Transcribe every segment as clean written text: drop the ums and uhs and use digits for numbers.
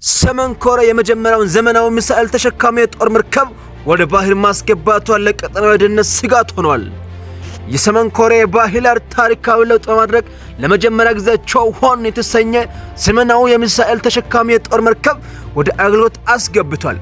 ሰሜን ኮሪያ የመጀመሪያውን ዘመናዊ ሚሳኤል ተሸካሚ የጦር መርከብ ወደ ባህር ማስገባቷ ለቀጠናው የደህንነት ስጋት ሆኗል። የሰሜን ኮሪያ የባህር ኃይል ታሪካዊ ለውጥ በማድረግ ለመጀመሪያ ጊዜ ቾህዋን የተሰኘ ዘመናዊ የሚሳኤል ተሸካሚ የጦር መርከብ ወደ አገልግሎት አስገብቷል።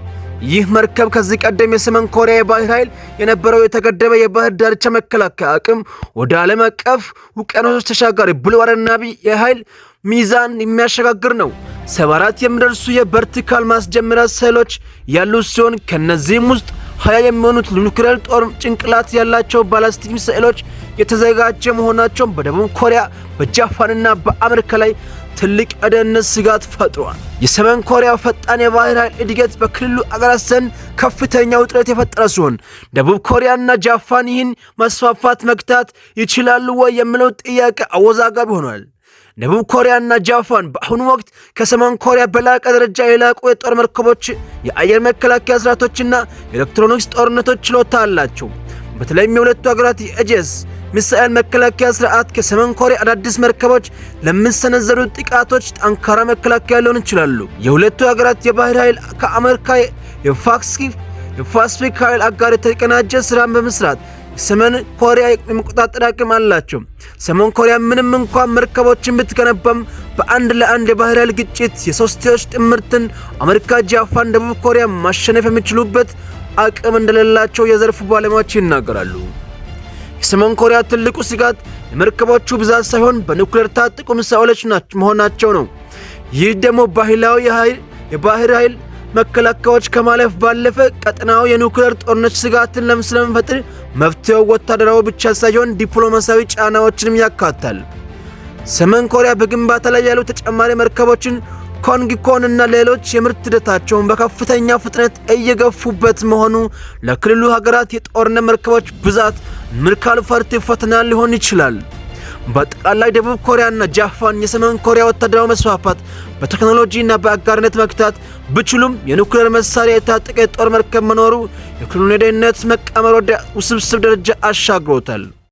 ይህ መርከብ ከዚህ ቀደም የሰሜን ኮሪያ የባህር ኃይል የነበረው የተገደበ የባህር ዳርቻ መከላከያ አቅም ወደ ዓለም አቀፍ ውቅያኖሶች ተሻጋሪ ብሉ ዋተር ናቪ የኃይል ሚዛን የሚያሸጋግር ነው። 74 የሚደርሱ የቨርቲካል ማስጀመሪያ ሴሎች ያሉት ሲሆን ከነዚህም ውስጥ 20 የሚሆኑት ኒውክሌር ጦር ጭንቅላት ያላቸው ባላስቲክ ሚሳኤሎች የተዘጋጀ መሆናቸው በደቡብ ኮሪያ በጃፓንና በአሜሪካ ላይ ትልቅ የደህንነት ስጋት ፈጥሯል። የሰሜን ኮሪያ ፈጣን የባህር ኃይል እድገት በክልሉ አገራት ዘንድ ከፍተኛ ውጥረት የፈጠረ ሲሆን ደቡብ ኮሪያና ጃፓን ይህን መስፋፋት መግታት ይችላሉ ወይ የሚለው ጥያቄ አወዛጋቢ ሆኗል። ደቡብ ኮሪያና ጃፓን በአሁኑ ወቅት ከሰሜን ኮሪያ በላቀ ደረጃ የላቁ የጦር መርከቦች፣ የአየር መከላከያ ስርዓቶችና የኤሌክትሮኒክስ ጦርነቶች ችሎታ አላቸው። በተለይም የሁለቱ ሀገራት የኤጂኤስ ሚሳኤል መከላከያ ስርዓት ከሰሜን ኮሪያ አዳዲስ መርከቦች ለሚሰነዘሩ ጥቃቶች ጠንካራ መከላከያ ሊሆኑ ይችላሉ። የሁለቱ ሀገራት የባህር ኃይል ከአሜሪካ የፓሲፊክ ኃይል አጋር የተቀናጀ ስራን በመስራት ሰሜን ኮሪያ የመቆጣጠር አቅም አላቸው። ሰሜን ኮሪያ ምንም እንኳን መርከቦችን ብትገነባም በአንድ ለአንድ የባህር ኃይል ግጭት የሶስትዮሽ ጥምረትን አሜሪካ፣ ጃፓን፣ ደቡብ ኮሪያ ማሸነፍ የሚችሉበት አቅም እንደሌላቸው የዘርፉ ባለሙያዎች ይናገራሉ። የሰሜን ኮሪያ ትልቁ ስጋት የመርከቦቹ ብዛት ሳይሆን በኒውክሌር ታጠቁ ሚሳኤሎች መሆናቸው ነው። ይህ ደግሞ ባህላዊ የባህር ኃይል መከላከያዎች ከማለፍ ባለፈ ቀጠናው የኒውክሌር ጦርነት ስጋትን ስለሚፈጥር መፍትሄው ወታደራዊ ብቻ ሳይሆን ዲፕሎማሲያዊ ጫናዎችንም ያካትታል። ሰሜን ኮሪያ በግንባታ ላይ ያሉ ተጨማሪ መርከቦችን ኮንጊኮን እና ሌሎች የምርት ሂደታቸውን በከፍተኛ ፍጥነት እየገፉበት መሆኑ ለክልሉ ሀገራት የጦርነት መርከቦች ብዛት ምርካል ፈርት ፈተና ሊሆን ይችላል። በአጠቃላይ ደቡብ ኮሪያና ጃፓን የሰሜን ኮሪያ ወታደራዊ መስፋፋት በቴክኖሎጂና በአጋርነት መክታት ቢችሉም የኒውክሌር መሳሪያ የታጠቀ የጦር መርከብ መኖሩ የክልሉን የደህንነት መቃመር ወደ ውስብስብ ደረጃ አሻግሮታል።